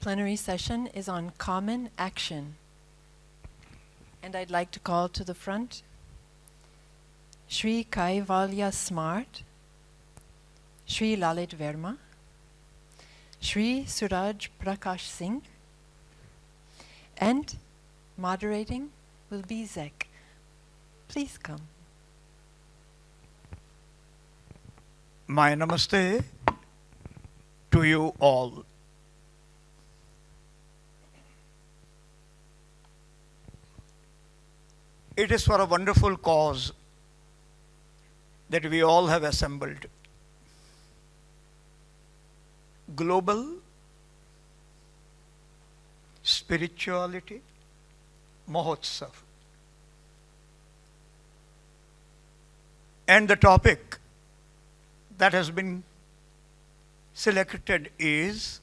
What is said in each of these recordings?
plenary session is on common action. And I'd like to call to the front Shri Kaivalya Smart, Shri Lalit Verma, Shri Suraj Prakash Singh, and moderating will be Zech. Please come. My namaste to you all. It is for a wonderful cause that we all have assembled. Global spirituality Mahotsav. And the topic that has been selected is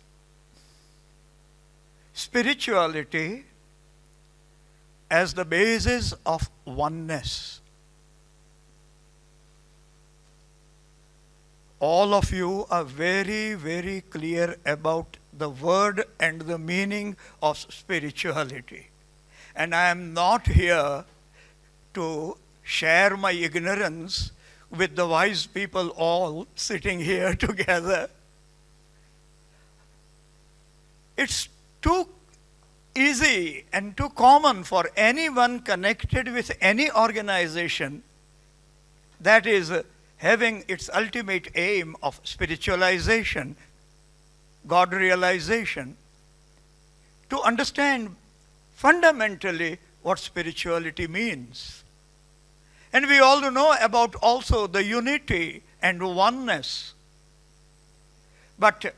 spirituality as the basis of oneness. All of you are very, very clear about the word and the meaning of spirituality. And I am not here to share my ignorance with the wise people all sitting here together. It's too easy and too common for anyone connected with any organization that is having its ultimate aim of spiritualization, God realization, to understand fundamentally what spirituality means. And we all know about also the unity and oneness. But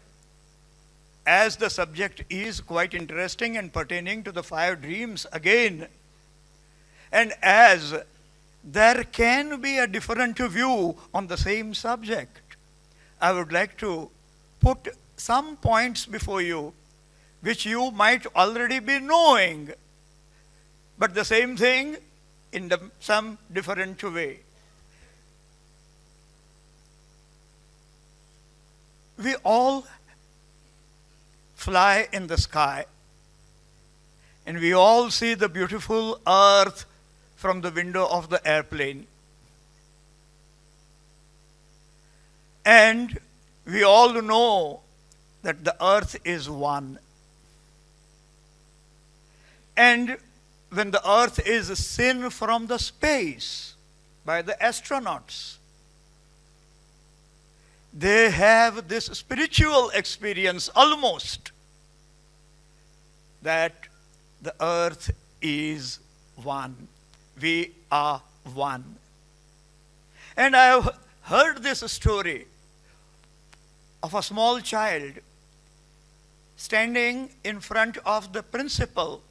as the subject is quite interesting and pertaining to the 5 dreams again, and as there can be a different view on the same subject, I would like to put some points before you which you might already be knowing, but the same thing in some different way. We all fly in the sky, and we all see the beautiful earth from the window of the airplane. And we all know that the earth is one. And when the earth is seen from the space by the astronauts, they have this spiritual experience almost that the earth is one. We are one. And I have heard this story of a small child standing in front of the principal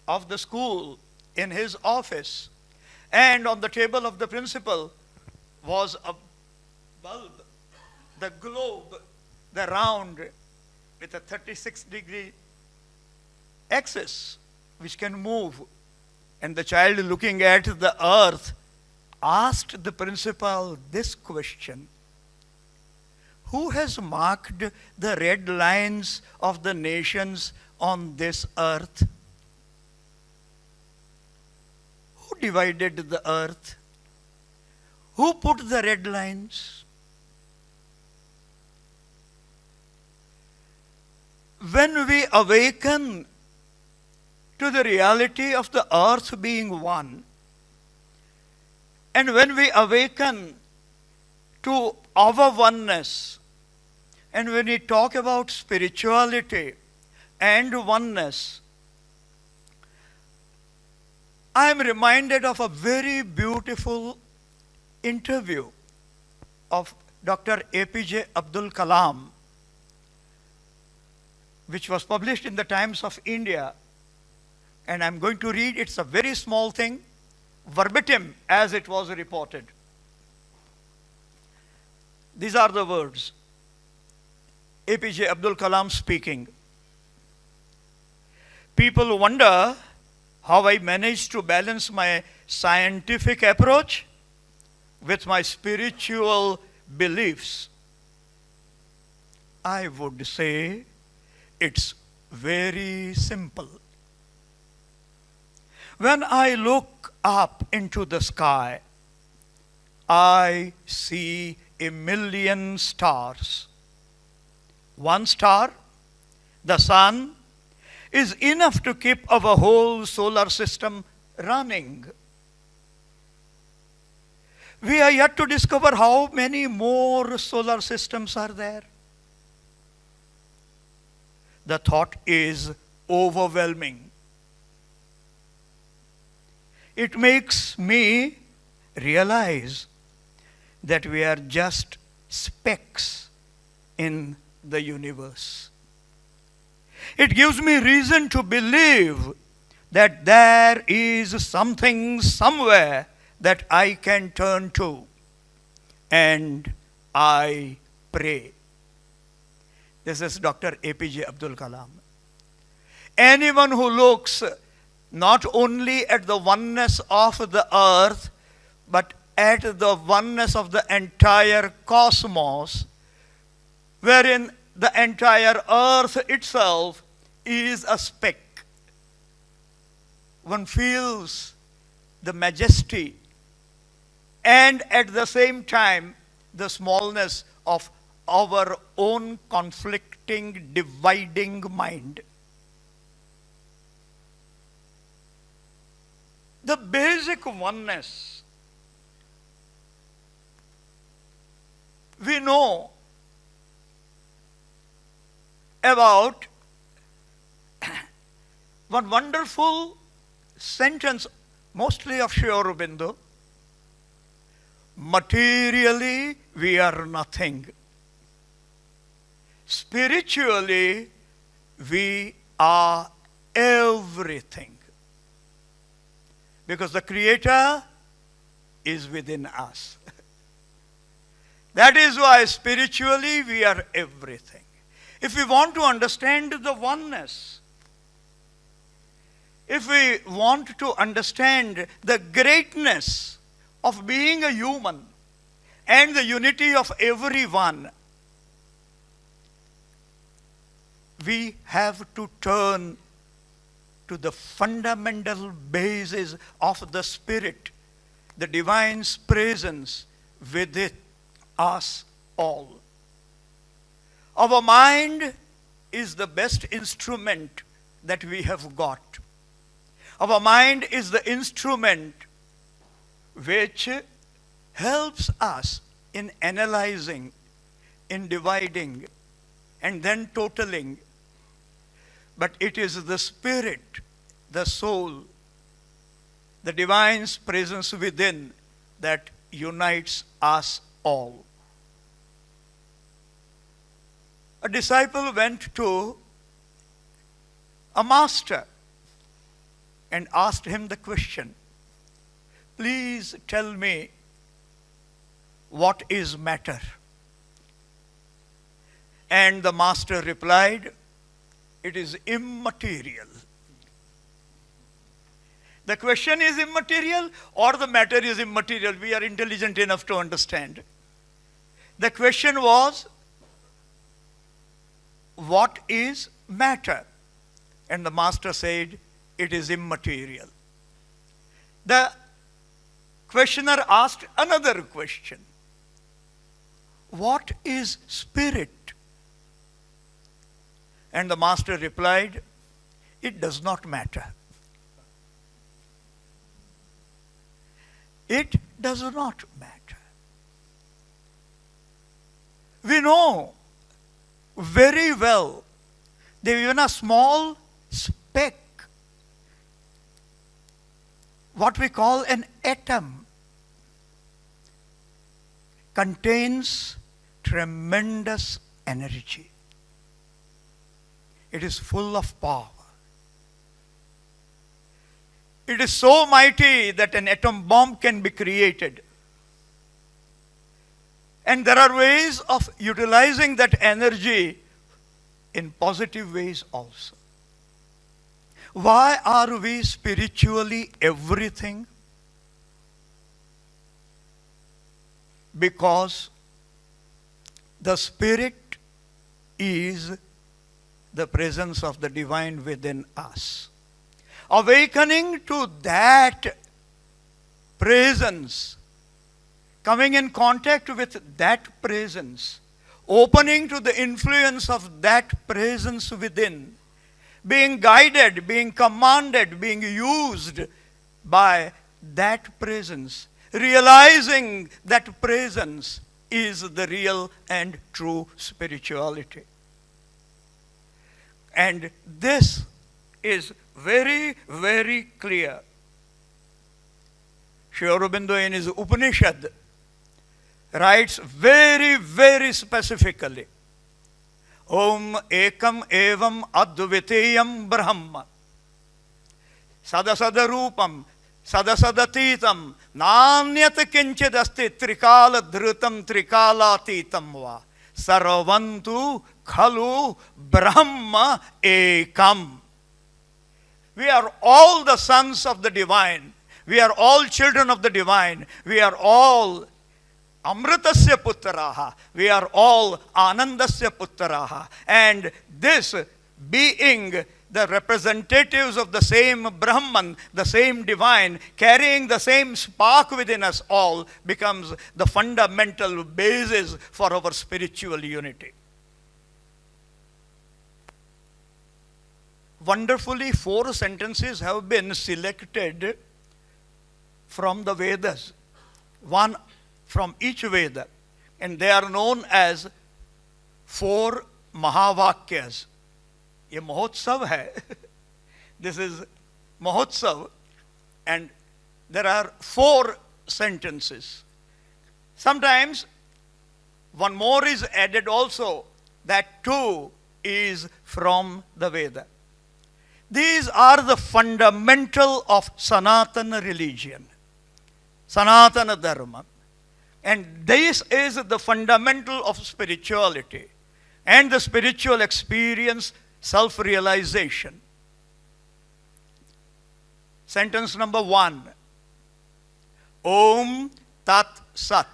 of the school in his office, and on the table of the principal was a bulb, the globe, the round with a 36-degree axis which can move. And the child, looking at the earth, asked the principal this question: who has marked the red lines of the nations on this earth? Who divided the earth? Who put the red lines? When we awaken to the reality of the earth being one, and when we awaken to our oneness, and when we talk about spirituality and oneness, I am reminded of a very beautiful interview of Dr. APJ Abdul Kalam, which was published in the Times of India. And I'm going to read, it's a very small thing, verbatim as it was reported. These are the words. APJ Abdul Kalam speaking. People wonder how I managed to balance my scientific approach with my spiritual beliefs. I would say it's very simple. When I look up into the sky, I see a million stars. One star, the sun, is enough to keep our whole solar system running. We are yet to discover how many more solar systems are there. The thought is overwhelming. It makes me realize that we are just specks in the universe. It gives me reason to believe that there is something somewhere that I can turn to, and I pray. This is Dr. APJ Abdul Kalam. Anyone who looks not only at the oneness of the earth, but at the oneness of the entire cosmos, wherein the entire earth itself is a speck. One feels the majesty and at the same time the smallness of our own conflicting, dividing mind. The basic oneness, we know about one wonderful sentence, mostly of Sri Aurobindo: materially we are nothing. Spiritually we are everything. Because the Creator is within us. That is why spiritually we are everything. If we want to understand the oneness, if we want to understand the greatness of being a human and the unity of everyone, we have to turn to the fundamental basis of the Spirit, the Divine's presence within us all. Our mind is the best instrument that we have got. Our mind is the instrument which helps us in analyzing, in dividing, and then totaling. But it is the Spirit, the soul, the Divine's presence within that unites us all. A disciple went to a master and asked him the question, please tell me what is matter? And the master replied, it is immaterial. The question is immaterial or the matter is immaterial? We are intelligent enough to understand. The question was, what is matter? And the master said, it is immaterial. The questioner asked another question. What is spirit? And the master replied, it does not matter. It does not matter. We know very well that even a small speck, what we call an atom, contains tremendous energy. It is full of power. It is so mighty that an atom bomb can be created. And there are ways of utilizing that energy in positive ways also. Why are we spiritually everything? Because the Spirit is the presence of the divine within us. Awakening to that presence, coming in contact with that presence, opening to the influence of that presence within, being guided, being commanded, being used by that presence, realizing that presence is the real and true spirituality. And this is very, very clear. Sri Aurobindo in his Upanishad writes very, very specifically, Om ekam evam advitiyam brahma sadasadarupam sadasadatitam nanyat kinchid asti trikala dhrutam trikalatitam va sarvantu khalu brahma ekam. We are all the sons of the divine. We are all children of the divine. We are all Amritasya puttaraha. We are all Anandasya puttaraha. And this being the representatives of the same Brahman, the same divine, carrying the same spark within us all, becomes the fundamental basis for our spiritual unity. Wonderfully, 4 sentences have been selected from the Vedas, one from each Veda, and they are known as 4 Mahavakyas. ये महोत्सव है. This is Mahotsav, and there are 4 sentences. Sometimes one more is added also, that too is from the Veda. These are the fundamental of Sanatana religion, Sanatana Dharma. And this is the fundamental of spirituality and the spiritual experience, self-realization. Sentence number 1. Om Tat Sat.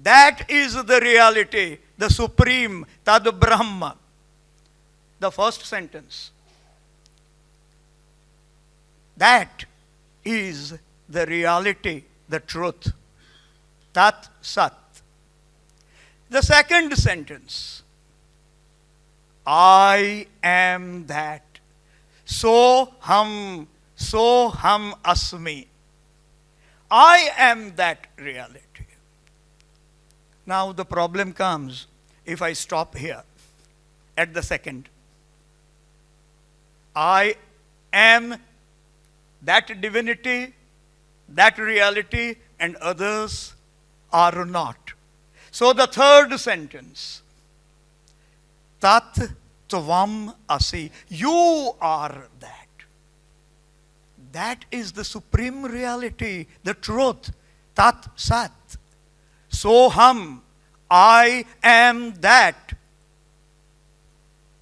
That is the reality, the supreme, Tad Brahma. The first sentence. That is the reality, the truth. Tat Sat. The second sentence. I am that. So ham asmi. I am that reality. Now the problem comes if I stop here at the second. I am that divinity, that reality, and others are not. So the third sentence, Tat Tvam Asi, you are that. That is the supreme reality, the truth, Tat Sat. Soham, I am that.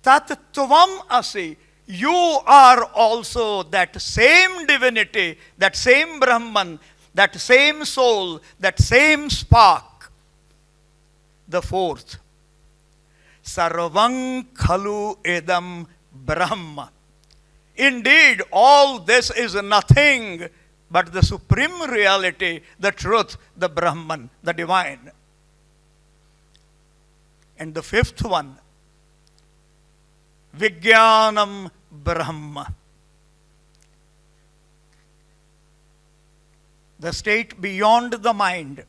Tat Tvam Asi, you are also that same divinity, that same Brahman, that same soul, that same spark. The fourth, Sarvang Khalu Edam Brahma. Indeed, all this is nothing but the supreme reality, the truth, the Brahman, the divine. And the fifth one, Vijnanam Brahma. The state beyond the mind.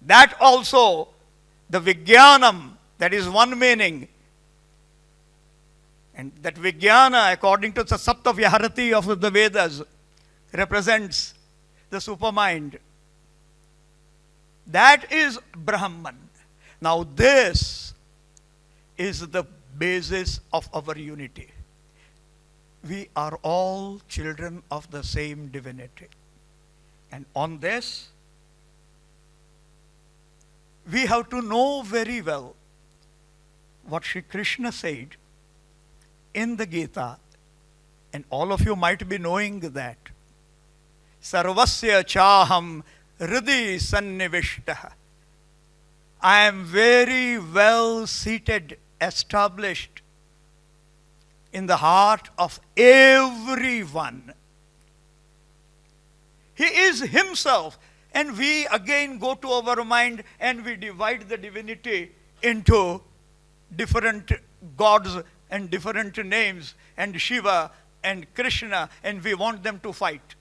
That also, the Vijnanam, that is one meaning. And that Vijnana, according to the Saptaviharati of the Vedas, represents the supermind. That is Brahman. Now this is the basis of our unity. We are all children of the same divinity. And on this, we have to know very well what Shri Krishna said in the Gita, and all of you might be knowing that. Sarvasya chaham hridi sannivishtaha I am very well seated, established in the heart of everyone. He is himself. And we again go to our mind and we divide the divinity into different gods and different names, and Shiva and Krishna, and we want them to fight.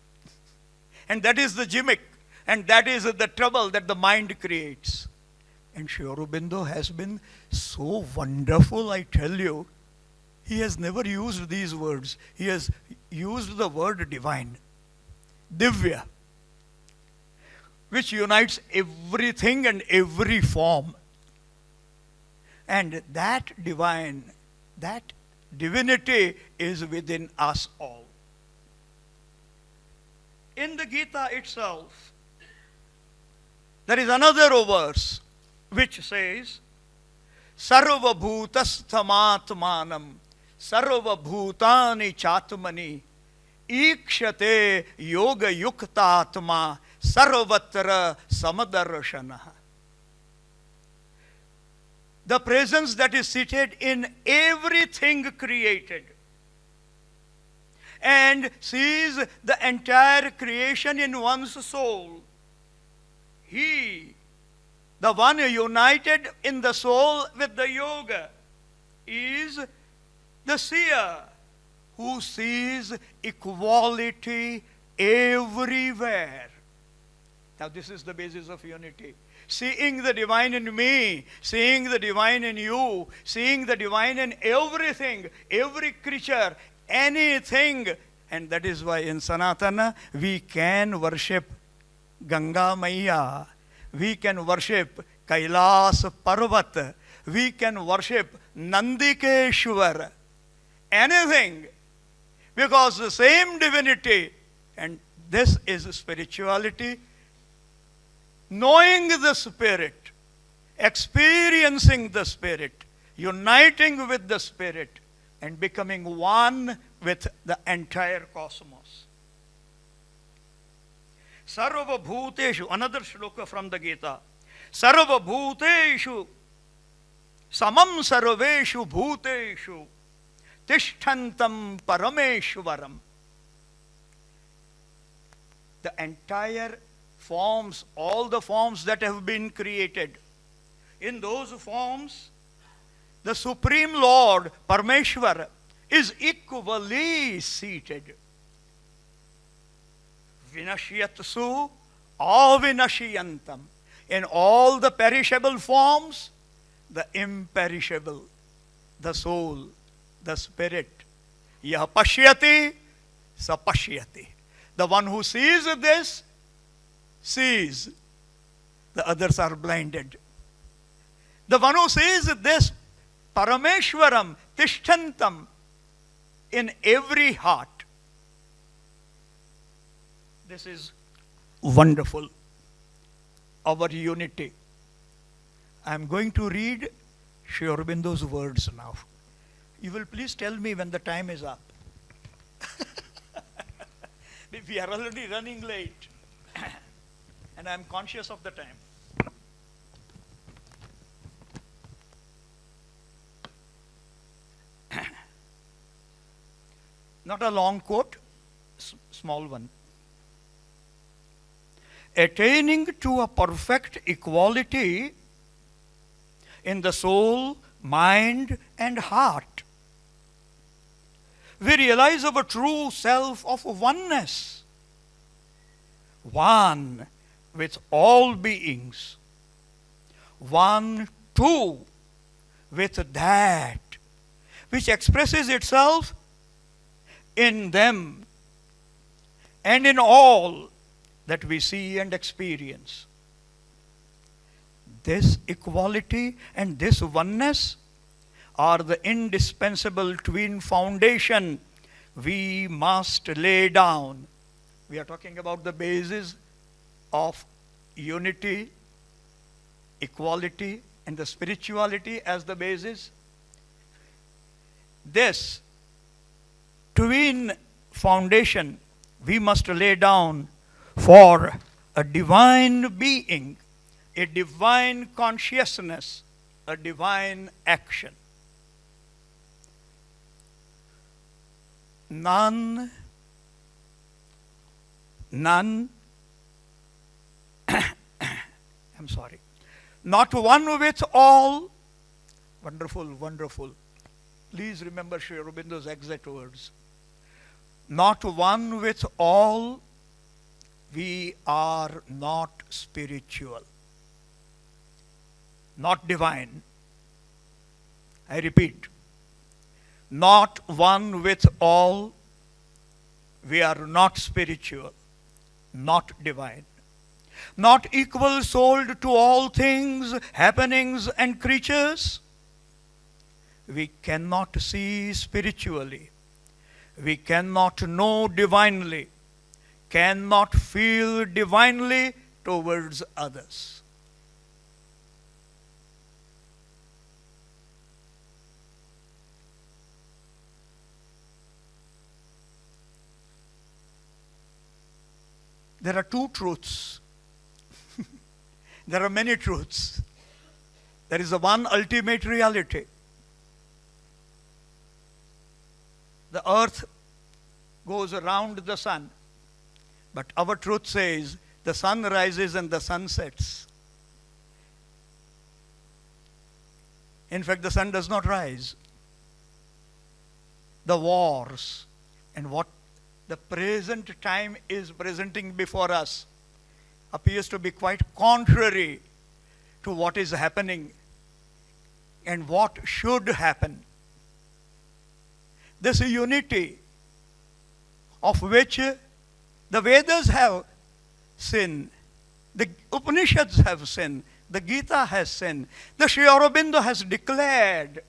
And that is the gimmick, and that is the trouble that the mind creates. And Sri Aurobindo has been so wonderful, I tell you. He has never used these words. He has used the word divine, Divya, which unites everything and every form. And that divine, that divinity is within us all. In the Gita itself, there is another verse which says, Sarva bhutasthamaatmanam sarva bhutani chatmani ikshate yoga yuktatma sarvatra samadarshana. The presence that is seated in everything created and sees the entire creation in one's soul. He, the one united in the soul with the yoga, is the seer who sees equality everywhere. Now this is the basis of unity. Seeing the divine in me, seeing the divine in you, seeing the divine in everything, every creature, anything. And that is why in Sanatana we can worship Ganga Maya, we can worship Kailas Parvat, we can worship Nandikeshwar, anything, because the same divinity. And this is spirituality. Knowing the Spirit, experiencing the Spirit, uniting with the Spirit, and becoming one with the entire cosmos. Sarva bhuteshu, another shloka from the Gita. Sarva bhuteshu, samam sarveshu bhuteshu, tishtantam parameshwaram. The entire forms, all the forms that have been created, in those forms, the Supreme Lord, Parameshwar, is equally seated. Vinashyatsu avinashyantam. In all the perishable forms, the imperishable, the soul, the spirit. Yah pashyati, sa pashyati. The one who sees this, sees. The others are blinded. The one who sees this, Parameshwaram, Tishtantam, in every heart. This is wonderful. Our unity. I am going to read Sri Aurobindo's words now. You will please tell me when the time is up. We are already running late. And I am conscious of the time. Not a long quote, small one. Attaining to a perfect equality in the soul, mind, and heart, we realize our true self of oneness, one with all beings, one too with that which expresses itself in them and in all that we see and experience. This equality and this oneness are the indispensable twin foundation we must lay down. We are talking about the basis of unity, equality, and the spirituality as the basis. This twin foundation we must lay down for a divine being a divine consciousness, a divine action. None, I'm sorry, not one with all. Wonderful, wonderful. Please remember Sri Aurobindo's exact words. Not one with all, we are not spiritual, not divine. I repeat, not one with all, we are not spiritual, not divine. Not equal souled to all things, happenings, and creatures. We cannot see spiritually. We cannot know divinely, cannot feel divinely towards others. There are two truths. There are many truths. There is a one ultimate reality. The earth goes around the sun, but our truth says the sun rises and the sun sets. In fact, the sun does not rise. The wars and what the present time is presenting before us appears to be quite contrary to what is happening and what should happen. This unity of which the Vedas have seen, the Upanishads have seen, the Gita has seen, the Sri Aurobindo has declared,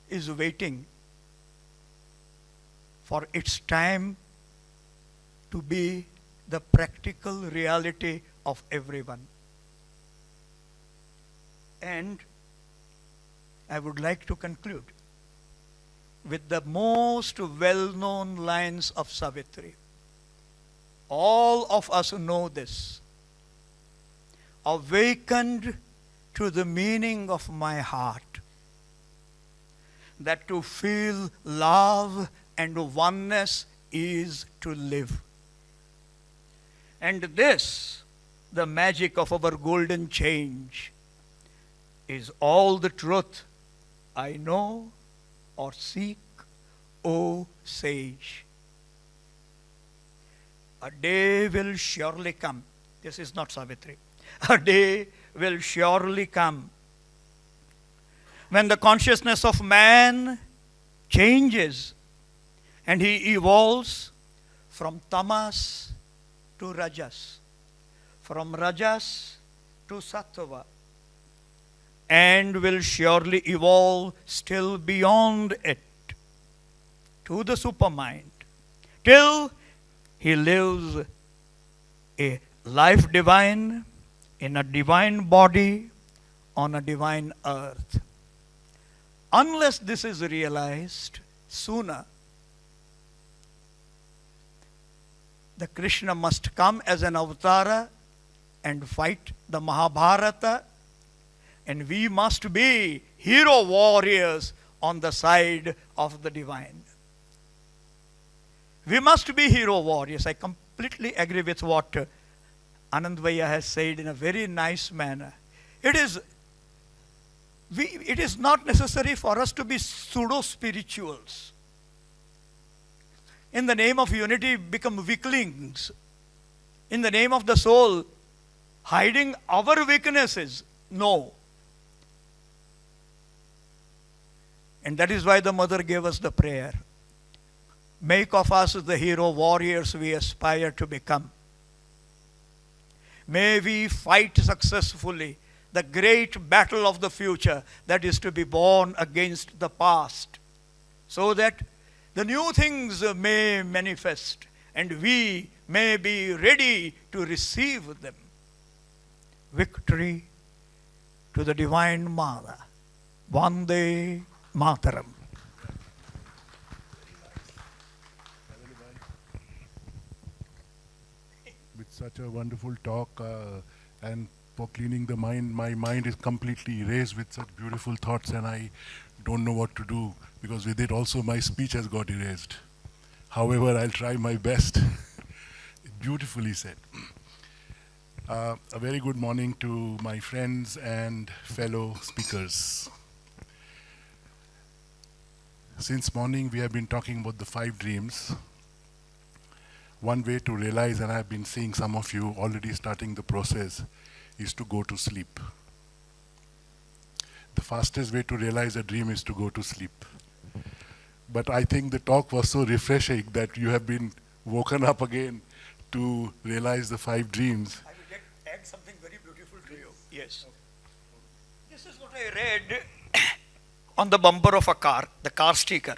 is waiting for its time to be the practical reality of everyone. And I would like to conclude with the most well-known lines of Savitri. All of us know this. Awakened to the meaning of my heart, that to feel love and oneness is to live. And this, the magic of our golden change, is all the truth I know or seek, O sage. A day will surely come. This is not Savitri. A day will surely come when the consciousness of man changes and he evolves from tamas to rajas, from rajas to sattva, and will surely evolve still beyond it to the supermind, till he lives a life divine in a divine body on a divine earth. Unless this is realized sooner, the Krishna must come as an avatara and fight the Mahabharata, and we must be hero warriors on the side of the divine. We must be hero warriors. I completely agree with what Anandvaya has said in a very nice manner. It is not necessary for us to be pseudo-spirituals. In the name of unity, become weaklings. In the name of the soul, hiding our weaknesses. No. And that is why the mother gave us the prayer. Make of us the hero warriors we aspire to become. May we fight successfully the great battle of the future, that is to be born against the past, so that the new things may manifest and we may be ready to receive them. Victory to the Divine Mother. Vande Mataram. With such a wonderful talk, and for cleaning the mind. My mind is completely erased with such beautiful thoughts, and I don't know what to do, because with it also my speech has got erased. However, I'll try my best. Beautifully said. A very good morning to my friends and fellow speakers. Since morning we have been talking about the 5 dreams. One way to realize, and I've been seeing some of you already starting the process, is to go to sleep. The fastest way to realize a dream is to go to sleep. But I think the talk was so refreshing that you have been woken up again to realize the 5 dreams. I will add something very beautiful to you. Yes. This is what I read on the bumper of a car, the car sticker.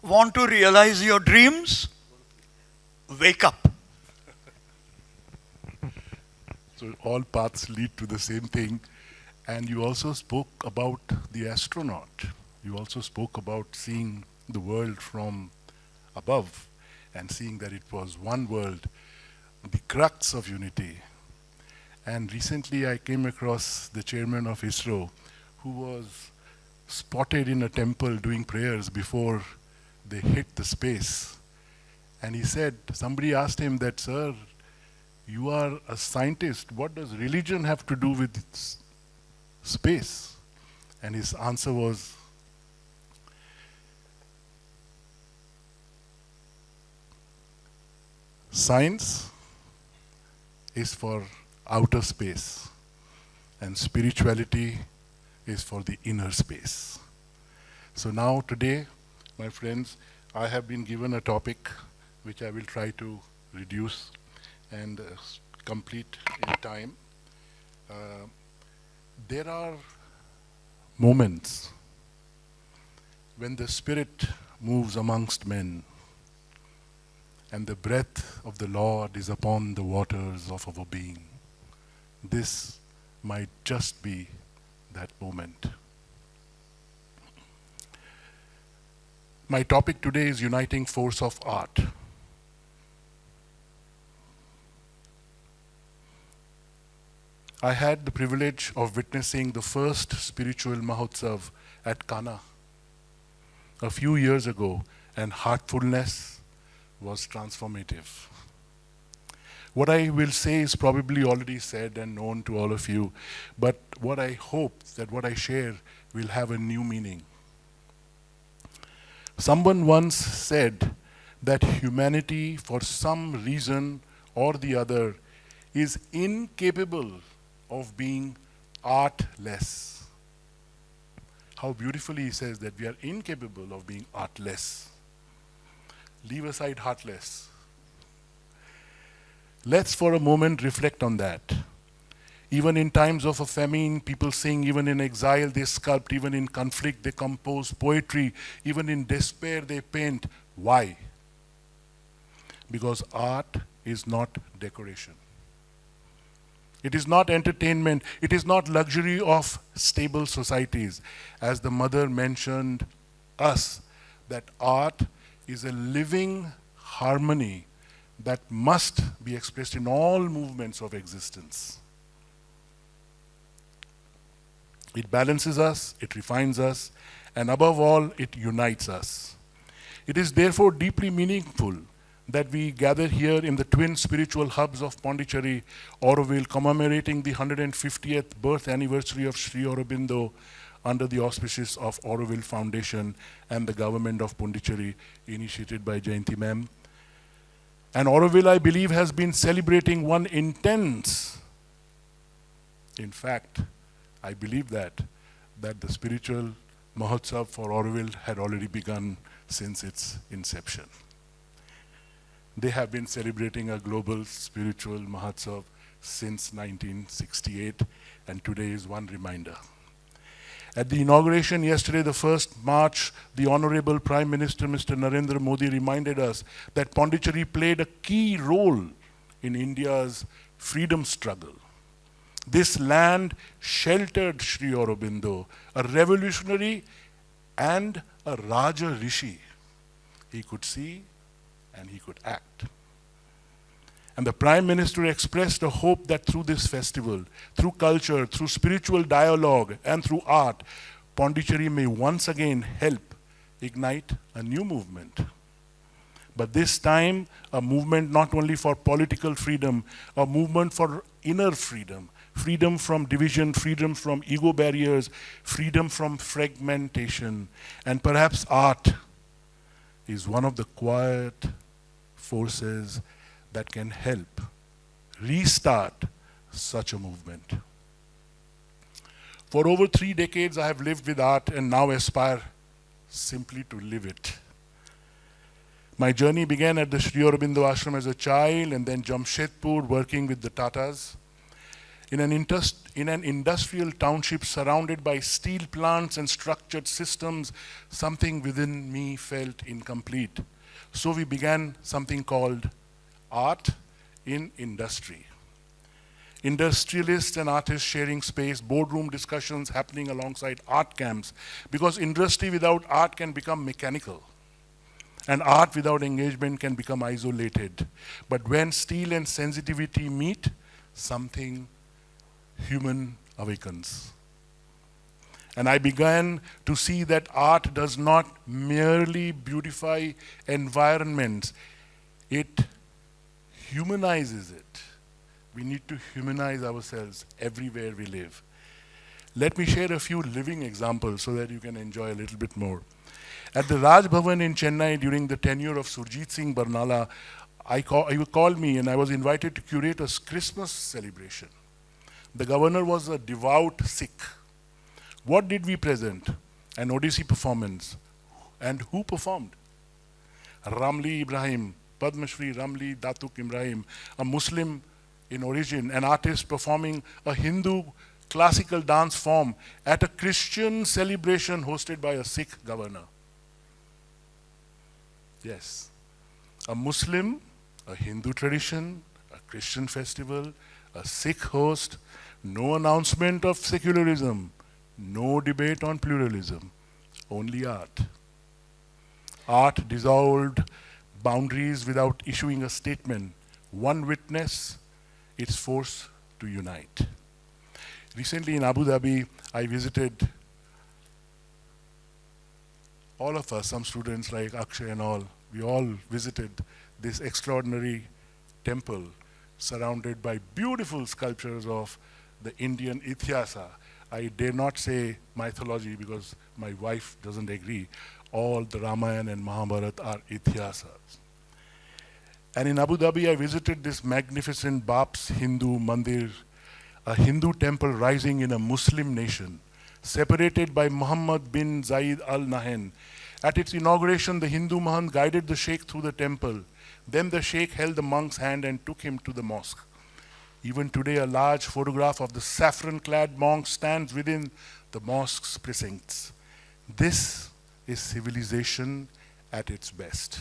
Want to realize your dreams? Wake up. So all paths lead to the same thing. And you also spoke about the astronaut. You also spoke about seeing the world from above and seeing that it was one world, the crux of unity. And recently I came across the chairman of ISRO, who was spotted in a temple doing prayers before they hit the space. And he said, somebody asked him that, sir, you are a scientist, what does religion have to do with space? And his answer was, science is for outer space, and spirituality is for the inner space. So now today, my friends, I have been given a topic which I will try to reduce and complete in time. There are moments when the Spirit moves amongst men and the breath of the Lord is upon the waters of our being. This might just be that moment. My topic today is uniting force of art. I had the privilege of witnessing the first spiritual Mahotsav at Kana a few years ago, and heartfulness was transformative. What I will say is probably already said and known to all of you, but what I hope that what I share will have a new meaning. Someone once said that humanity, for some reason or the other, is incapable of being artless. How beautifully he says that we are incapable of being artless. Leave aside heartless. Let's for a moment reflect on that. Even in times of a famine, people sing. Even in exile, they sculpt. Even in conflict, they compose poetry. Even in despair, they paint. Why? Because art is not decoration. It is not entertainment. It is not luxury of stable societies. As the mother mentioned us, that art is a living harmony that must be expressed in all movements of existence. It balances us, it refines us, and above all, it unites us. It is therefore deeply meaningful that we gather here in the twin spiritual hubs of Pondicherry, Auroville, commemorating the 150th birth anniversary of Sri Aurobindo under the auspices of Auroville Foundation and the government of Pondicherry, initiated by Jayanti ma'am. And Auroville, I believe, has been celebrating one intense. In fact, I believe that the spiritual Mahotsav for Auroville had already begun since its inception. They have been celebrating a global spiritual Mahotsav since 1968, and today is one reminder. At the inauguration yesterday, the 1st March, the Honorable Prime Minister, Mr. Narendra Modi, reminded us that Pondicherry played a key role in India's freedom struggle. This land sheltered Sri Aurobindo, a revolutionary and a Raja Rishi. He could see and he could act. And the Prime Minister expressed a hope that through this festival, through culture, through spiritual dialogue, and through art, Pondicherry may once again help ignite a new movement. But this time, a movement not only for political freedom, a movement for inner freedom, freedom from division, freedom from ego barriers, freedom from fragmentation. And perhaps art is one of the quiet forces that can help restart such a movement. For over 3 decades, I have lived with art and now aspire simply to live it. My journey began at the Sri Aurobindo Ashram as a child, and then Jamshedpur working with the Tatas. In an industrial township surrounded by steel plants and structured systems, something within me felt incomplete. So we began something called art in industry. Industrialists and artists sharing space, boardroom discussions happening alongside art camps, because industry without art can become mechanical, and art without engagement can become isolated. But when steel and sensitivity meet, something human awakens. And I began to see that art does not merely beautify environments, it humanizes it. We need to humanize ourselves everywhere we live. Let me share a few living examples so that you can enjoy a little bit more. At the Raj Bhavan in Chennai during the tenure of Surjit Singh Barnala, he called me and I was invited to curate a Christmas celebration. The governor was a devout Sikh. What did we present? An Odissi performance. And who performed? Ramli Ibrahim, Padma Shri Ramli Datuk Ibrahim, a Muslim in origin, an artist performing a Hindu classical dance form at a Christian celebration hosted by a Sikh governor. Yes, a Muslim, a Hindu tradition, a Christian festival, a Sikh host, no announcement of secularism, no debate on pluralism, only art. Art dissolved boundaries without issuing a statement. One witness, its force to unite. Recently in Abu Dhabi, I visited all of us, some students like Akshay and all, we all visited this extraordinary temple surrounded by beautiful sculptures of the Indian Ithasa. I dare not say mythology because my wife doesn't agree. All the Ramayana and Mahabharata are Ithasas. And in Abu Dhabi, I visited this magnificent Baps Hindu Mandir, a Hindu temple rising in a Muslim nation, separated by Muhammad bin Zayed Al Nahyan. At its inauguration, the Hindu Mahant guided the Sheikh through the temple. Then the Sheikh held the monk's hand and took him to the mosque. Even today, a large photograph of the saffron-clad monk stands within the mosque's precincts. This is civilization at its best.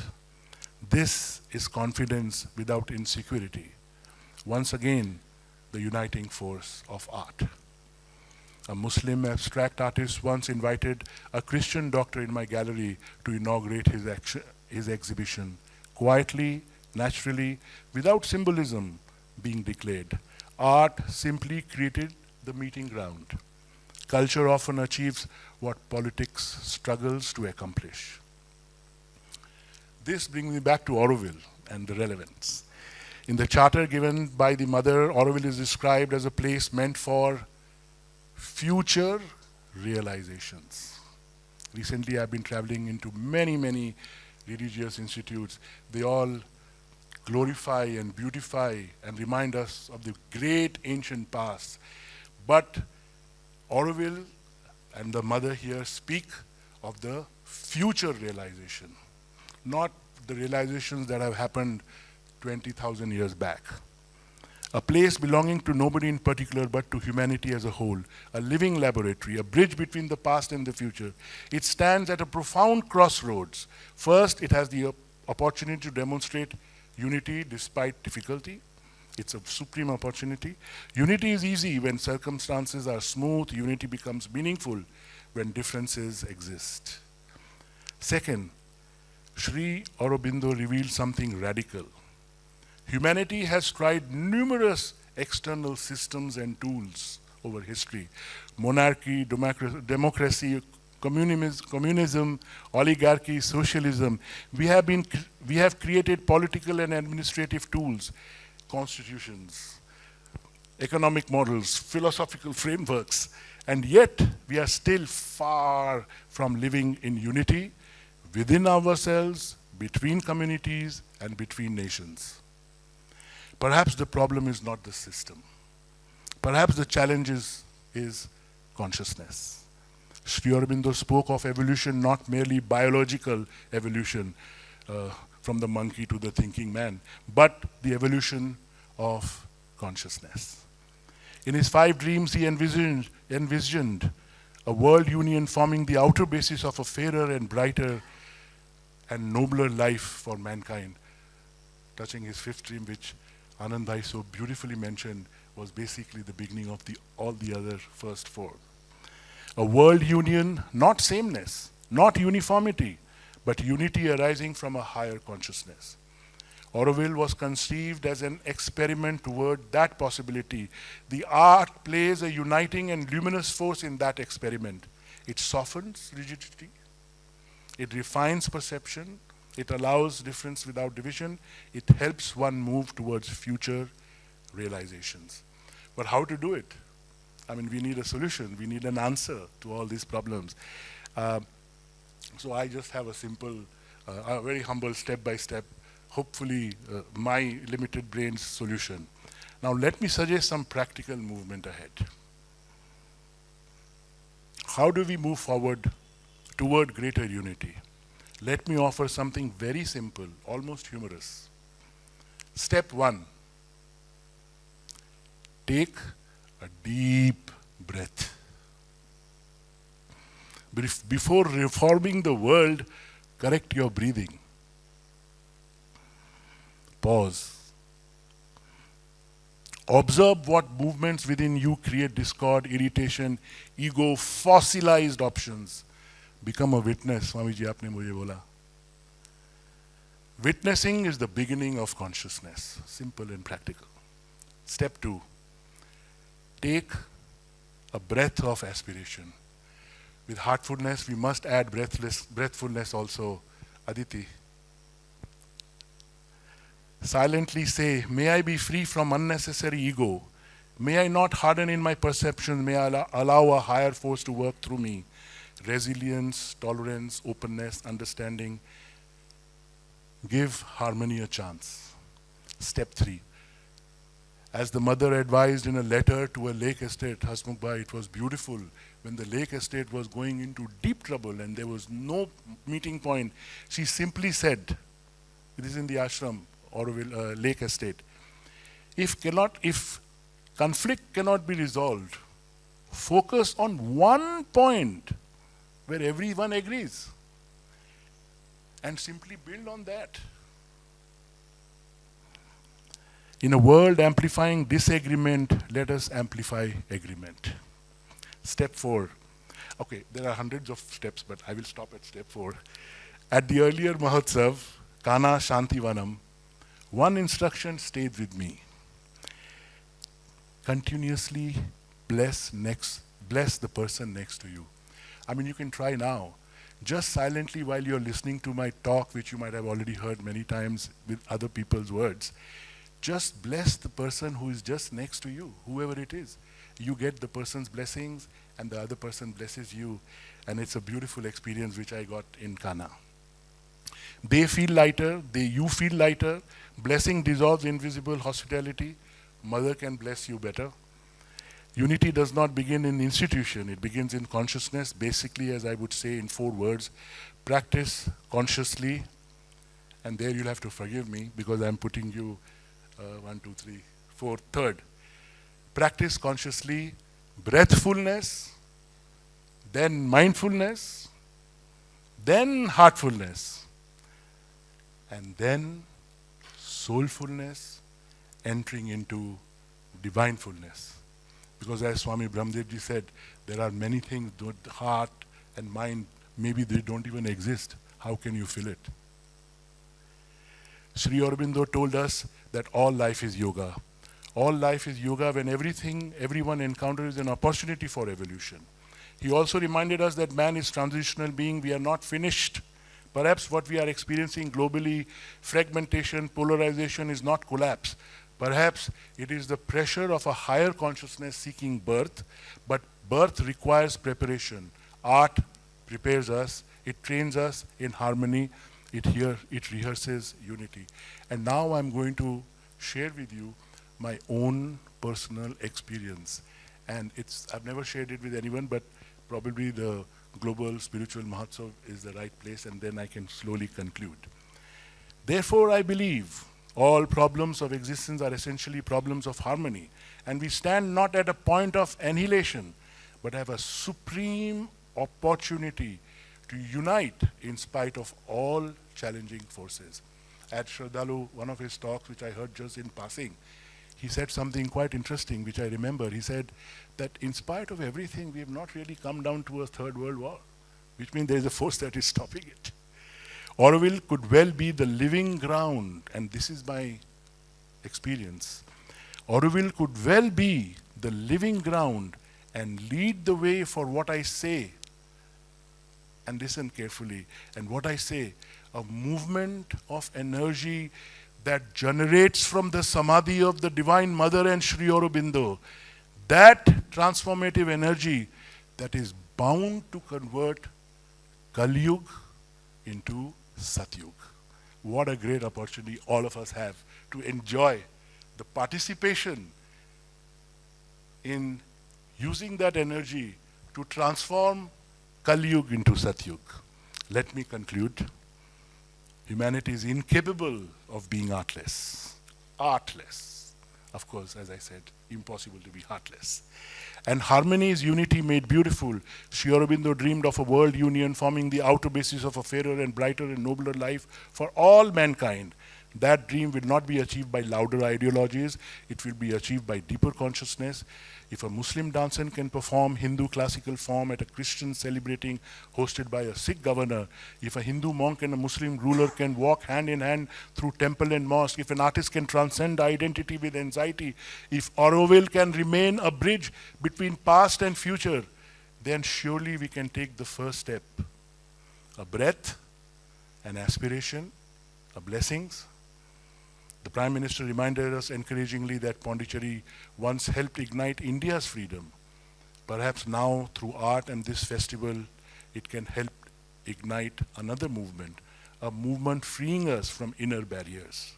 This is confidence without insecurity. Once again, the uniting force of art. A Muslim abstract artist once invited a Christian doctor in my gallery to inaugurate his exhibition, quietly, naturally, without symbolism being declared. Art simply created the meeting ground. Culture often achieves what politics struggles to accomplish. This brings me back to Auroville and the relevance. In the charter given by the mother, Auroville is described as a place meant for future realizations. Recently, I've been traveling into many, many religious institutes. They all glorify and beautify and remind us of the great ancient past. But Auroville and the mother here speak of the future realization, not the realizations that have happened 20,000 years back. A place belonging to nobody in particular but to humanity as a whole, a living laboratory, a bridge between the past and the future. It stands at a profound crossroads. First, it has the opportunity to demonstrate unity despite difficulty. It's a supreme opportunity. Unity is easy when circumstances are smooth. Unity becomes meaningful when differences exist. Second, Sri Aurobindo revealed something radical. Humanity has tried numerous external systems and tools over history. Monarchy, democracy, communism, oligarchy, socialism. We have created political and administrative tools, constitutions, economic models, philosophical frameworks, and yet we are still far from living in unity within ourselves, between communities, and between nations. Perhaps the problem is not the system. Perhaps the challenge is consciousness. Sri Aurobindo spoke of evolution, not merely biological evolution from the monkey to the thinking man, but the evolution of consciousness. In his 5 dreams, he envisioned a world union forming the outer basis of a fairer and brighter and nobler life for mankind. Touching his 5th dream, which Anand Bhai so beautifully mentioned, was basically the beginning of all the other first 4. A world union, not sameness, not uniformity, but unity arising from a higher consciousness. Auroville was conceived as an experiment toward that possibility. The art plays a uniting and luminous force in that experiment. It softens rigidity, it refines perception, it allows difference without division, it helps one move towards future realizations. But how to do it? I mean, we need a solution, we need an answer to all these problems. So I just have a simple, a very humble step-by-step, hopefully my limited brain's solution. Now let me suggest some practical movement ahead. How do we move forward toward greater unity? Let me offer something very simple, almost humorous. Step 1, take a deep breath. Before reforming the world, correct your breathing. Pause. Observe what movements within you create discord, irritation, ego, fossilized options. Become a witness, Swamiji aapne mujhe bola. Witnessing is the beginning of consciousness, simple and practical. Step 2, take a breath of aspiration. With heartfulness, we must add breathfulness also. Aditi. Silently say, may I be free from unnecessary ego. May I not harden in my perception. May I allow a higher force to work through me. Resilience, tolerance, openness, understanding. Give harmony a chance. Step 3. As the mother advised in a letter to a lake estate, Hasmukh Bhai, it was beautiful. When the lake estate was going into deep trouble and there was no meeting point, she simply said, it is in the ashram, Auroville, lake estate, if conflict cannot be resolved, focus on one point where everyone agrees and simply build on that. In a world amplifying disagreement, let us amplify agreement. Step 4. Okay, there are hundreds of steps, but I will stop at step 4. At the earlier Mahotsav, Kana Shantivanam, one instruction stayed with me. Continuously bless the person next to you. I mean, you can try now. Just silently while you're listening to my talk, which you might have already heard many times with other people's words, just bless the person who is just next to you, whoever it is. You get the person's blessings and the other person blesses you, and it's a beautiful experience which I got in Kana. They feel lighter, you feel lighter. Blessing dissolves invisible hospitality. Mother can bless you better. Unity does not begin in institution, it begins in consciousness. Basically, as I would say in 4 words, practice consciously, and there you'll have to forgive me because I'm putting you 1, 2, 3, 4, third. Practice consciously, breathfulness, then mindfulness, then heartfulness, and then soulfulness, entering into divinefulness. Because as Swami Brahmdevji said, there are many things, heart and mind, maybe they don't even exist. How can you feel it? Sri Aurobindo told us that all life is yoga. All life is yoga when everyone encounters an opportunity for evolution. He also reminded us that man is transitional being, we are not finished. Perhaps what we are experiencing globally, fragmentation, polarization, is not collapse. Perhaps it is the pressure of a higher consciousness seeking birth, but birth requires preparation. Art prepares us, it trains us in harmony, it rehearses unity. And now I'm going to share with you my own personal experience. And I've never shared it with anyone, but probably the Global Spiritual Mahotsav is the right place, and then I can slowly conclude. Therefore, I believe all problems of existence are essentially problems of harmony, and we stand not at a point of annihilation, but have a supreme opportunity to unite in spite of all challenging forces. At Shraddhalu, one of his talks, which I heard just in passing, he said something quite interesting, which I remember. He said that in spite of everything, we have not really come down to a third world war, which means there is a force that is stopping it. Auroville could well be the living ground, and this is my experience. Auroville could well be the living ground and lead the way for what I say. And listen carefully. And what I say, a movement of energy that generates from the samadhi of the Divine Mother and Sri Aurobindo, that transformative energy that is bound to convert Kali Yuga into Satyug. What a great opportunity all of us have to enjoy the participation in using that energy to transform Kali Yuga into Satyug. Let me conclude. Humanity is incapable of being artless. Artless. Of course, as I said, impossible to be heartless. And harmony is unity made beautiful. Sri Aurobindo dreamed of a world union forming the outer basis of a fairer and brighter and nobler life for all mankind. That dream will not be achieved by louder ideologies. It will be achieved by deeper consciousness. If a Muslim dancer can perform Hindu classical form at a Christian celebrating hosted by a Sikh governor, if a Hindu monk and a Muslim ruler can walk hand in hand through temple and mosque, if an artist can transcend identity with anxiety, if Auroville can remain a bridge between past and future, then surely we can take the first step. A breath, an aspiration, a blessings. The Prime Minister reminded us encouragingly that Pondicherry once helped ignite India's freedom. Perhaps now, through art and this festival, it can help ignite another movement, a movement freeing us from inner barriers.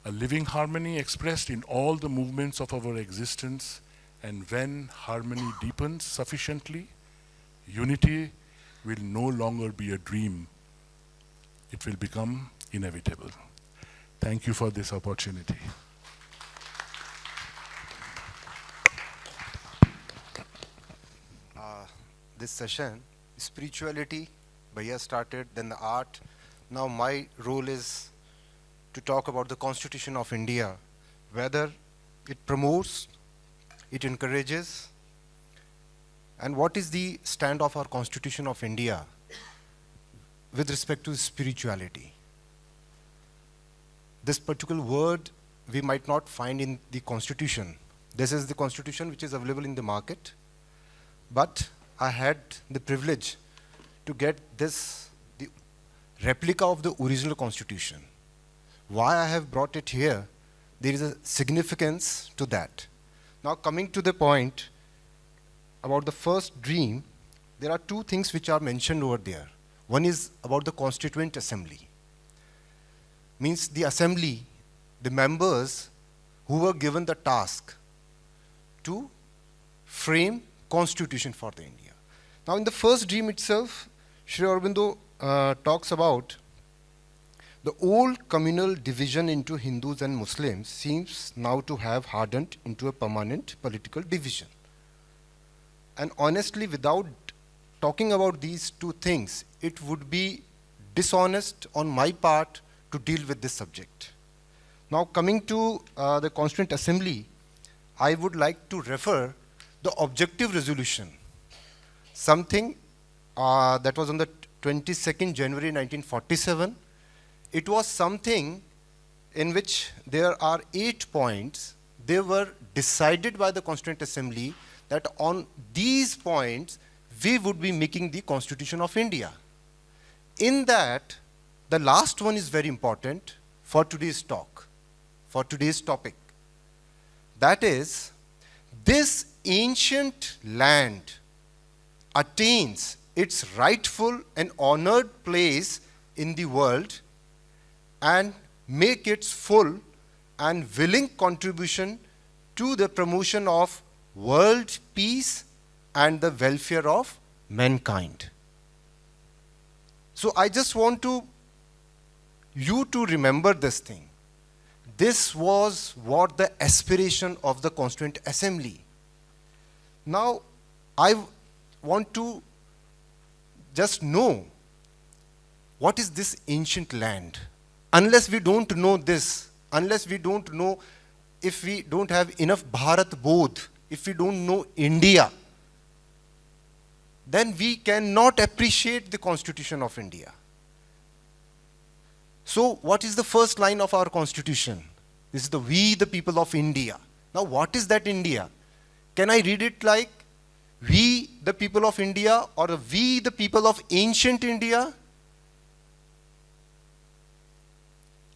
A living harmony expressed in all the movements of our existence, and when harmony deepens sufficiently, unity will no longer be a dream. It will become inevitable. Thank you for this opportunity. This session, spirituality, Bhaiya started, then the art. Now my role is to talk about the Constitution of India, whether it promotes, it encourages, and what is the stand of our Constitution of India with respect to spirituality. This particular word we might not find in the Constitution. This is the Constitution which is available in the market, but I had the privilege to get this, the replica of the original Constitution. Why I have brought it here, there is a significance to that. Now coming to the point about the first dream, there are two things which are mentioned over there. One is about the Constituent Assembly. Means the assembly, the members who were given the task to frame constitution for the India. Now in the first dream itself, Sri Aurobindo talks about the old communal division into Hindus and Muslims seems now to have hardened into a permanent political division. And honestly, without talking about these two things, it would be dishonest on my part to deal with this subject. Now coming to the Constituent Assembly, I would like to refer the objective resolution, something that was on the 22nd January 1947. It was something in which there are 8 points. They were decided by the Constituent Assembly that on these points we would be making the Constitution of India. In that, the last one is very important for today's talk, for today's topic. That is, this ancient land attains its rightful and honored place in the world and make its full and willing contribution to the promotion of world peace and the welfare of mankind. So I just want you to remember this thing. This was what the aspiration of the Constituent Assembly. Now, I want to just know what is this ancient land. Unless we don't know this, unless we don't know, if we don't have enough Bharat Bodh, if we don't know India, then we cannot appreciate the Constitution of India. So, what is the first line of our Constitution? This is the "We the people of India." Now, what is that India? Can I read it like "We the people of India" or "We the people of ancient India"?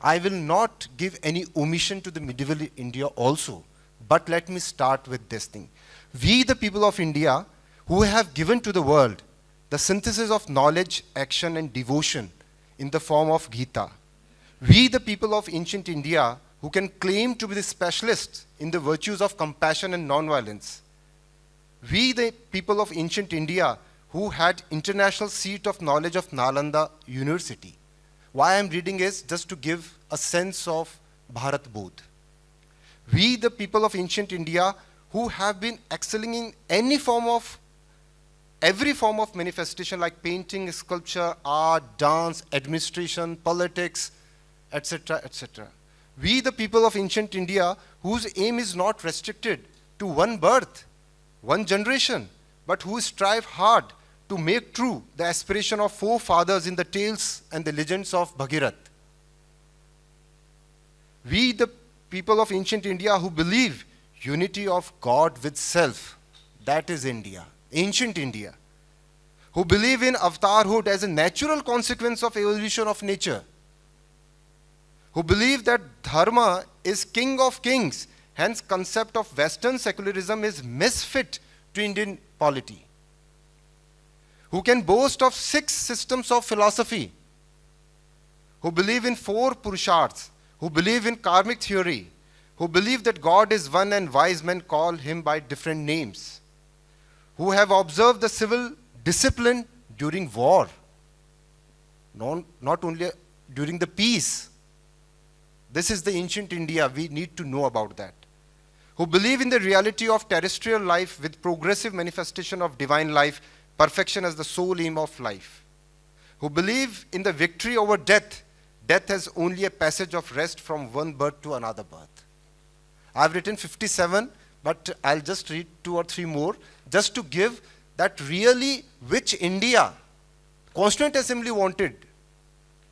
I will not give any omission to the medieval India also, but let me start with this thing. We the people of India who have given to the world the synthesis of knowledge, action and devotion in the form of Gita. We the people of ancient India who can claim to be the specialists in the virtues of compassion and non-violence. We the people of ancient India who had international seat of knowledge of Nalanda University. Why I am reading is just to give a sense of Bharat Bodh. We the people of ancient India who have been excelling in every form of manifestation like painting, sculpture, art, dance, administration, politics, etc., etc. We the people of ancient India whose aim is not restricted to one birth, one generation, but who strive hard to make true the aspiration of forefathers in the tales and the legends of Bhagirath. We the people of ancient India who believe unity of God with self, that is India, ancient India. Who believe in avatarhood as a natural consequence of evolution of nature. Who believe that dharma is king of kings, hence concept of Western secularism is misfit to Indian polity. Who can boast of 6 systems of philosophy, who believe in 4 purusharths, who believe in karmic theory, who believe that God is one and wise men call him by different names, who have observed the civil discipline during war, not only during the peace. This is the ancient India, we need to know about that. Who believe in the reality of terrestrial life with progressive manifestation of divine life, perfection as the sole aim of life. Who believe in the victory over death. Death has only a passage of rest from one birth to another birth. I've written 57, but I'll just read 2 or 3 more, just to give that really which India Constituent Assembly wanted,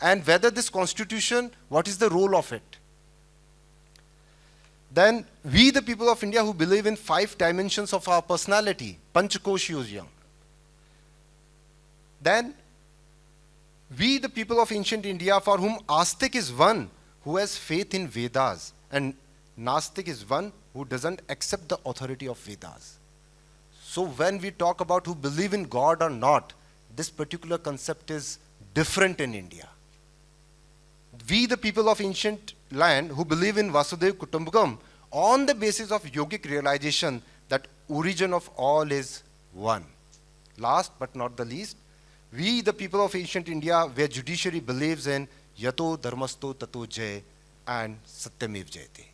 and whether this constitution, what is the role of it. Then we the people of India who believe in 5 dimensions of our personality, Panchakoshiyojam. Then we the people of ancient India for whom Astik is one who has faith in Vedas and Nastik is one who doesn't accept the authority of Vedas. So when we talk about who believe in God or not, this particular concept is different in India. We the people of ancient land who believe in Vasudhaiva Kutumbakam on the basis of yogic realization that origin of all is one. Last but not the least, we the people of ancient India where judiciary believes in Yato Dharmasto Tato Jay and Satyamev Jayate.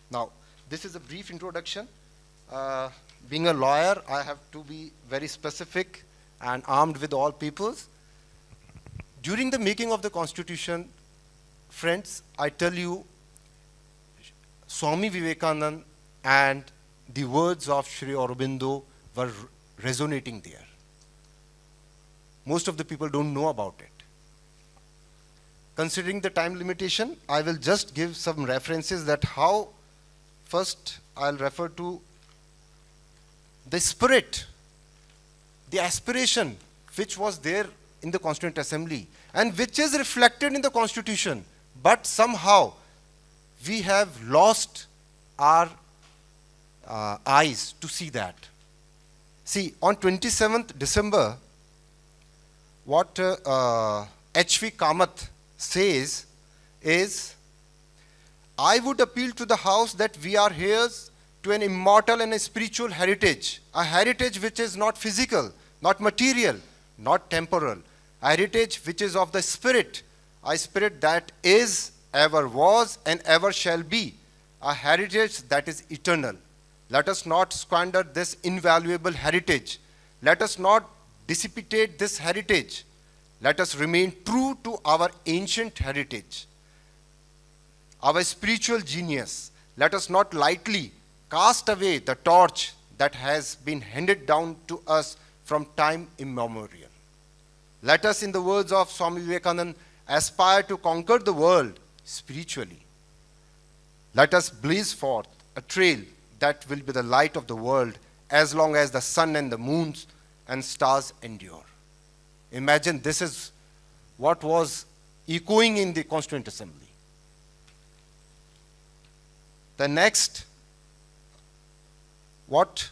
Now, this is a brief introduction. Being a lawyer, I have to be very specific and armed with all peoples. During the making of the constitution, friends, I tell you, Swami Vivekananda and the words of Shri Aurobindo were resonating there. most of the people don't know about it. Considering the time limitation, I will just give some references that how, first I'll refer to the spirit, the aspiration which was there in the Constituent Assembly and which is reflected in the Constitution, but somehow we have lost our eyes to see that. See, on 27th December, what H.V. Kamath says is, I would appeal to the House that we are heirs to an immortal and a spiritual heritage, a heritage which is not physical, not material, not temporal, a heritage which is of the spirit, a spirit that is, ever was, and ever shall be, a heritage that is eternal. Let us not squander this invaluable heritage. Let us not dissipate this heritage. Let us remain true to our ancient heritage, our spiritual genius. Let us not lightly cast away the torch that has been handed down to us from time immemorial. Let us, in the words of Swami Vivekananda, aspire to conquer the world spiritually. Let us blaze forth a trail that will be the light of the world as long as the sun and the moons and stars endure. Imagine this is what was echoing in the Constituent Assembly. The next, what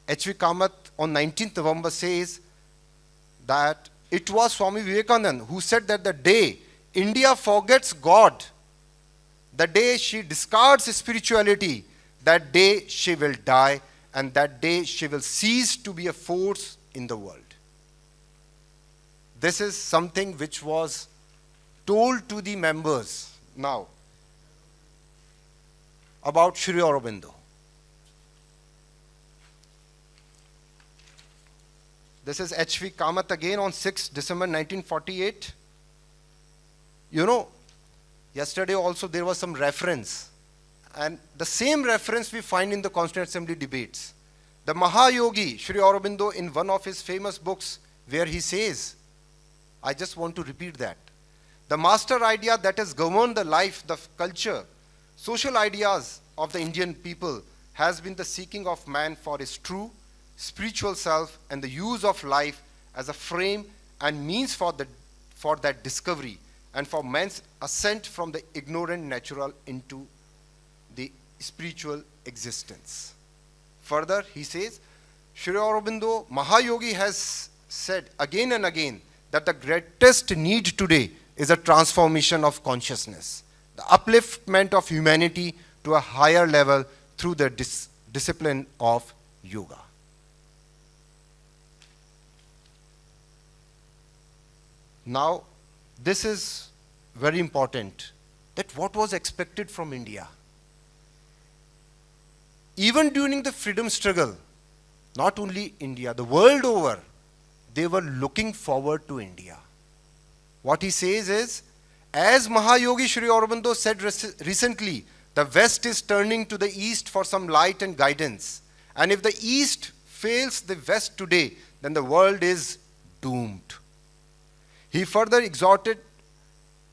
H.V. Kamath on 19th November says, that it was Swami Vivekananda who said that the day India forgets God, the day she discards spirituality, that day she will die, and that day she will cease to be a force in the world. This is something which was told to the members now about Shri Aurobindo. This is H.V. Kamath again on 6 December 1948. You know, yesterday also there was some reference, and the same reference we find in the Constituent Assembly debates. The Mahayogi, Shri Aurobindo, in one of his famous books, where he says, I just want to repeat that. The master idea that has governed the life, the culture, social ideas of the Indian people has been the seeking of man for his true spiritual self and the use of life as a frame and means for that discovery and for man's ascent from the ignorant natural into the spiritual existence. Further, he says, Shri Aurobindo, Mahayogi, has said again and again that the greatest need today is a transformation of consciousness, the upliftment of humanity to a higher level through the discipline of yoga. Now, this is very important, that what was expected from India. Even during the freedom struggle, not only India, the world over, they were looking forward to India. What he says is, as Mahayogi Shri Aurobindo said recently, the West is turning to the East for some light and guidance. And if the East fails the West today, then the world is doomed. He further exhorted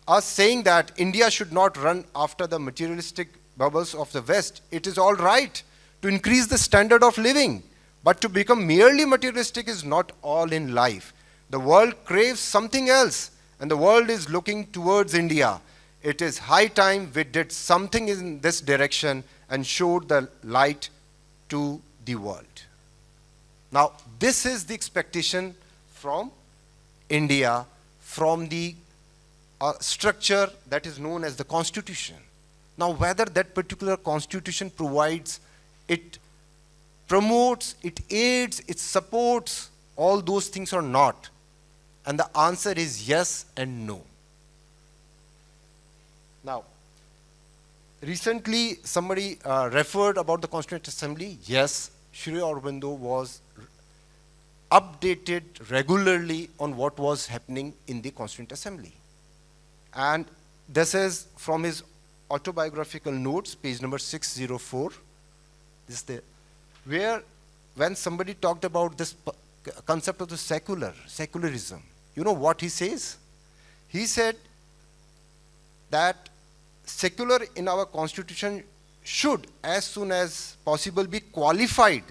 us, saying that India should not run after the materialistic bubbles of the West. It is all right to increase the standard of living, but to become merely materialistic is not all in life. The world craves something else, and the world is looking towards India. It is high time we did something in this direction and showed the light to the world. Now, this is the expectation from India, from the structure that is known as the Constitution. Now, whether that particular Constitution provides, it promotes, it aids, it supports all those things or not, and the answer is yes and no. Now, recently somebody referred about the Constituent Assembly. Yes, Shri Aurobindo was updated regularly on what was happening in the Constituent Assembly. And this is from his autobiographical notes, page number 604. This is where when somebody talked about this concept of the secularism, you know what he says? He said that secular in our constitution should, as soon as possible, be qualified,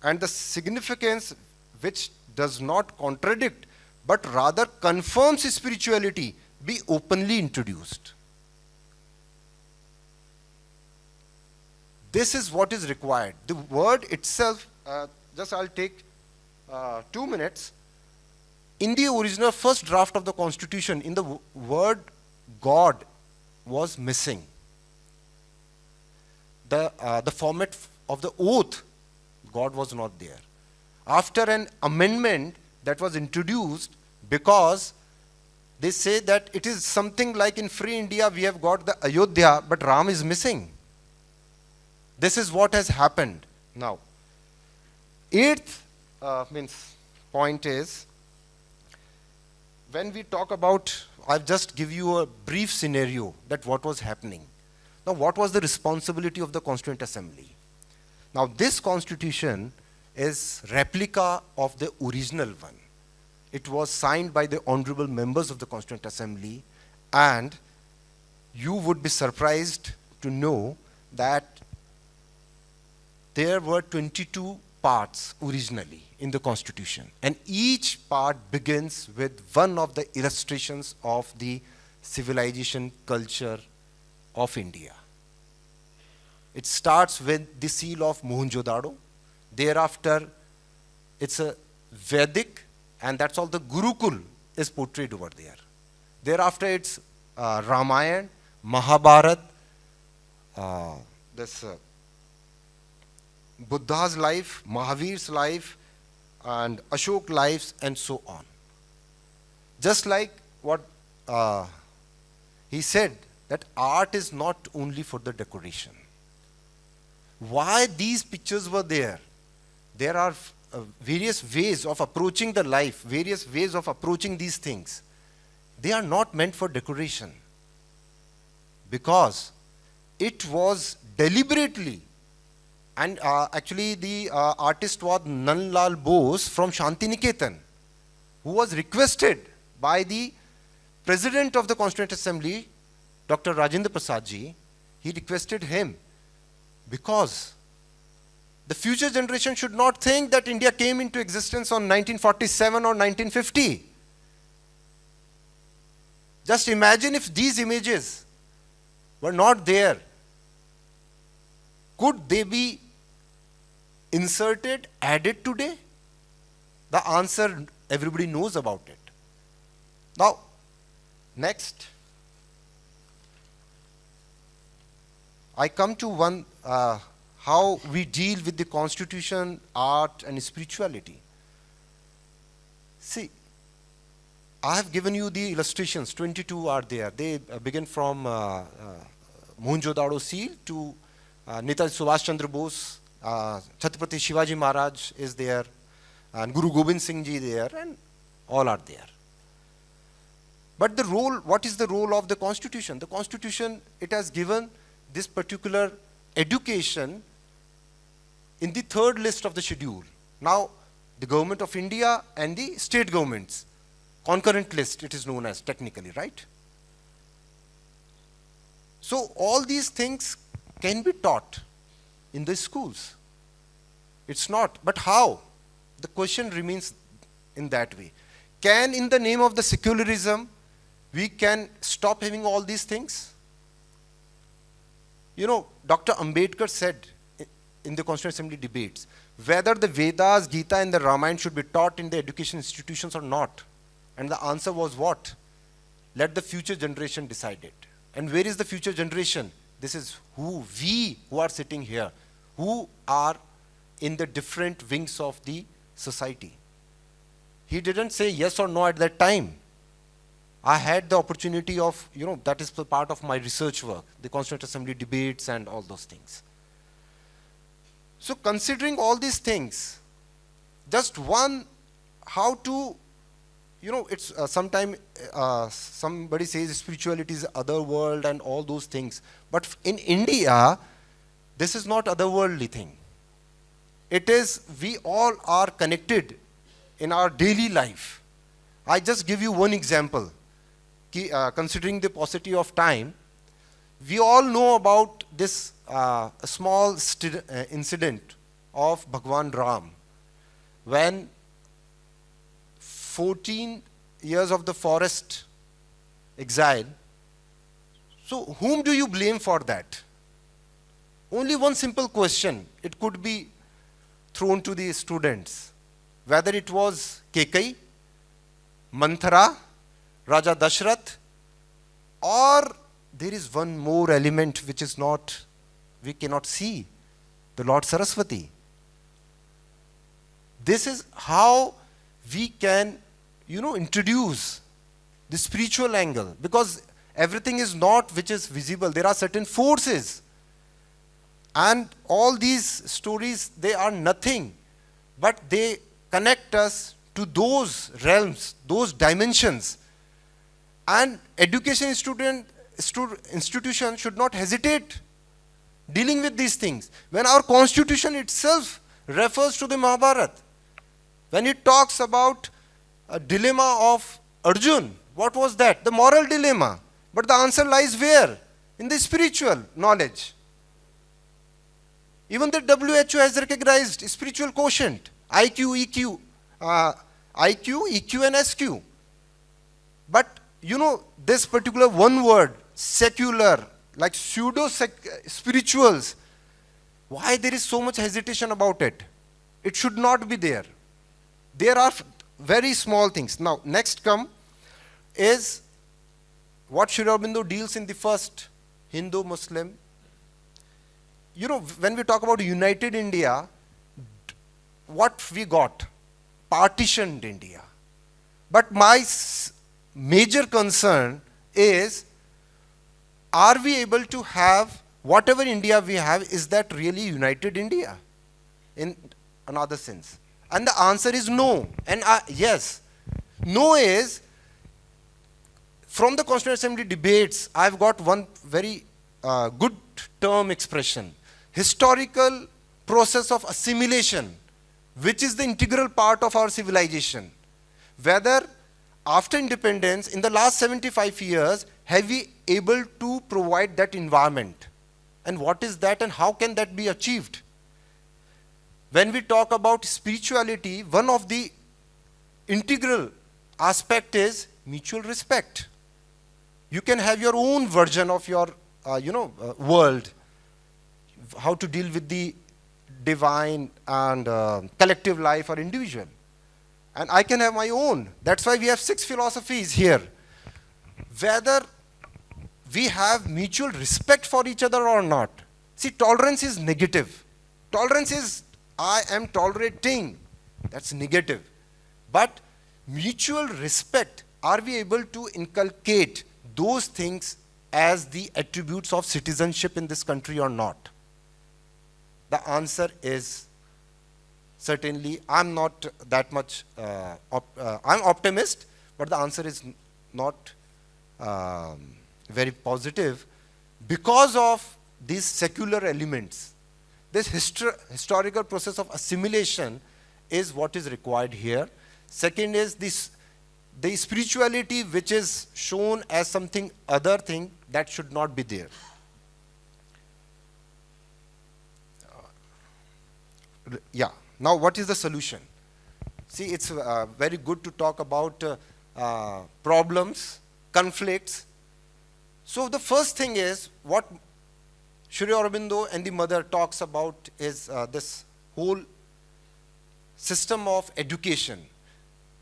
and the significance which does not contradict but rather confirms spirituality be openly introduced. This is what is required. The word itself, just I'll take 2 minutes. In the original first draft of the constitution, in the word God was missing. The format of the oath, God was not there. After an amendment that was introduced, because they say that it is something like in free India we have got the Ayodhya, but Ram is missing. This is what has happened. Now, eighth point is, when we talk about, I'll just give you a brief scenario that what was happening. Now, what was the responsibility of the Constituent Assembly? Now, this constitution is replica of the original one. It was signed by the honorable members of the Constituent Assembly, and you would be surprised to know that there were 22 parts originally in the constitution, and each part begins with one of the illustrations of the civilization culture of India. It starts with the seal of Mohenjo-daro. Thereafter, it's a Vedic, and that's all the Gurukul is portrayed over there. Thereafter, it's Ramayana, Mahabharata, Buddha's life, Mahavir's life, and Ashok's lives, and so on. Just like what he said, that art is not only for the decoration. Why these pictures were there? There are various ways of approaching the life, various ways of approaching these things. They are not meant for decoration, because it was deliberately, and actually the artist was Nanlal Bose from Shantiniketan, who was requested by the President of the Constituent Assembly, Dr. Rajendra Prasad ji. He requested him, because the future generation should not think that India came into existence on 1947 or 1950. Just imagine if these images were not there. Could they be inserted, added today? The answer, everybody knows about it. Now, next, I come to one, how we deal with the constitution, art, and spirituality. See, I have given you the illustrations, 22 are there. They begin from Mohenjo-daro seal to Netaji Subhash Chandra Bose, Chhatrapati Shivaji Maharaj is there, and Guru Gobind Singh ji there, and all are there. But the role, what is the role of the constitution? The constitution, it has given this particular education in the third list of the schedule. Now, the government of India and the state governments, concurrent list it is known as technically, right? So all these things can be taught in the schools. It's not, but how? The question remains in that way. Can, in the name of the secularism, we can stop having all these things? You know, Dr. Ambedkar said in the Constituent Assembly debates, whether the Vedas, Gita, and the Ramayana should be taught in the education institutions or not. And the answer was what? Let the future generation decide it. And where is the future generation? This is we who are sitting here, who are in the different wings of the society. He didn't say yes or no at that time. I had the opportunity of, you know, that is the part of my research work, the Constituent Assembly debates and all those things. So considering all these things, just one, how to, you know, it's sometimes somebody says spirituality is other world and all those things. But in India, this is not otherworldly thing. It is, we all are connected in our daily life. I just give you one example. Considering the paucity of time, we all know about this small incident of Bhagwan Ram, when 14 years of the forest exile. So whom do you blame for that? Only one simple question. It could be thrown to the students. Whether it was Kekai, Manthara, Raja Dashrath, or there is one more element which is not, we cannot see, the Lord Saraswati. This is how we can, introduce the spiritual angle, because everything is not which is visible. There are certain forces, and all these stories, they are nothing, but they connect us to those realms, those dimensions. And education institution should not hesitate dealing with these things. When our constitution itself refers to the Mahabharata, when it talks about a dilemma of Arjun, what was that? The moral dilemma. But the answer lies where? In the spiritual knowledge. Even the WHO has recognized spiritual quotient, IQ, EQ, EQ and SQ. But this particular one word, secular, like pseudo-spirituals, why there is so much hesitation about it? It should not be there. There are very small things. Now, next come is what Sri Aurobindo deals in the first Hindu-Muslim. When we talk about united India, what we got? Partitioned India. But my major concern is, are we able to have whatever India we have, is that really united India in another sense? And the answer is no. And yes, no is, from the Constituent Assembly debates, I've got one very good term expression. Historical process of assimilation, which is the integral part of our civilization. Whether after independence, in the last 75 years, have we able to provide that environment? And what is that, and how can that be achieved? When we talk about spirituality, one of the integral aspect is mutual respect. You can have your own version of your, world, how to deal with the divine and collective life or individual. And I can have my own. That's why we have 6 philosophies here. Whether we have mutual respect for each other or not. See, tolerance is negative. Tolerance is, I am tolerating. That's negative. But mutual respect, are we able to inculcate those things as the attributes of citizenship in this country or not? The answer is certainly, I'm not that much, I'm optimist, but the answer is not very positive because of these secular elements. This historical process of assimilation is what is required here. Second is the spirituality which is shown as something other thing, that should not be there. Yeah. Now, what is the solution? See, it's very good to talk about problems, conflicts. So the first thing is, what Shri Aurobindo and the mother talks about is this whole system of education.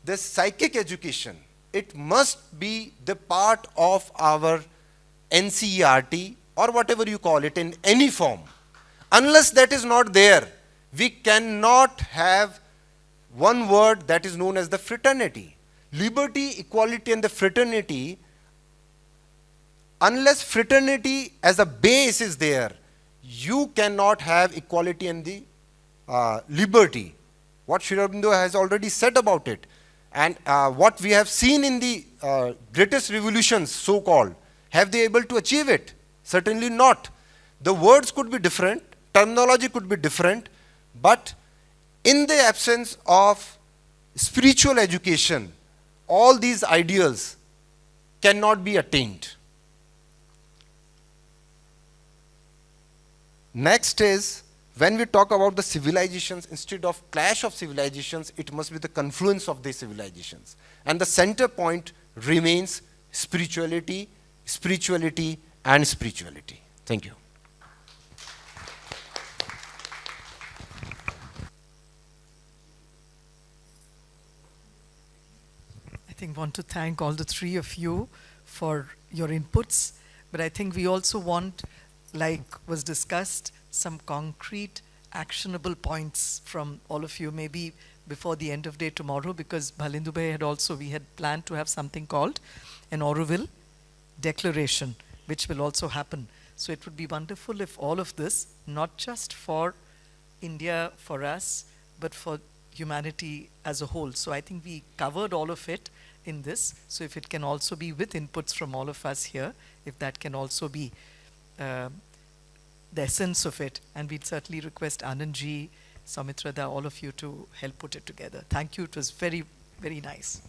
This psychic education, it must be the part of our NCERT or whatever you call it in any form. Unless that is not there, we cannot have one word that is known as the fraternity. Liberty, equality and the fraternity, unless fraternity as a base is there, you cannot have equality and the liberty. What Shri Aurobindo has already said about it. And what we have seen in the greatest revolutions, so-called, have they able to achieve it? Certainly not. The words could be different, terminology could be different, but in the absence of spiritual education, all these ideals cannot be attained. Next is, when we talk about the civilizations, instead of clash of civilizations, it must be the confluence of the civilizations. And the center point remains spirituality, spirituality, and spirituality. Thank you. I think want to thank all the three of you for your inputs, but I think we also want, like was discussed, some concrete actionable points from all of you, maybe before the end of day tomorrow, because Bhalindu Bhai had also, we had planned to have something called an Auroville declaration, which will also happen. So it would be wonderful if all of this, not just for India, for us, but for humanity as a whole. So I think we covered all of it in this. So if it can also be with inputs from all of us here, if that can also be the essence of it, and we'd certainly request Anandji, Saumitrada, all of you to help put it together. Thank you. It was very, very nice.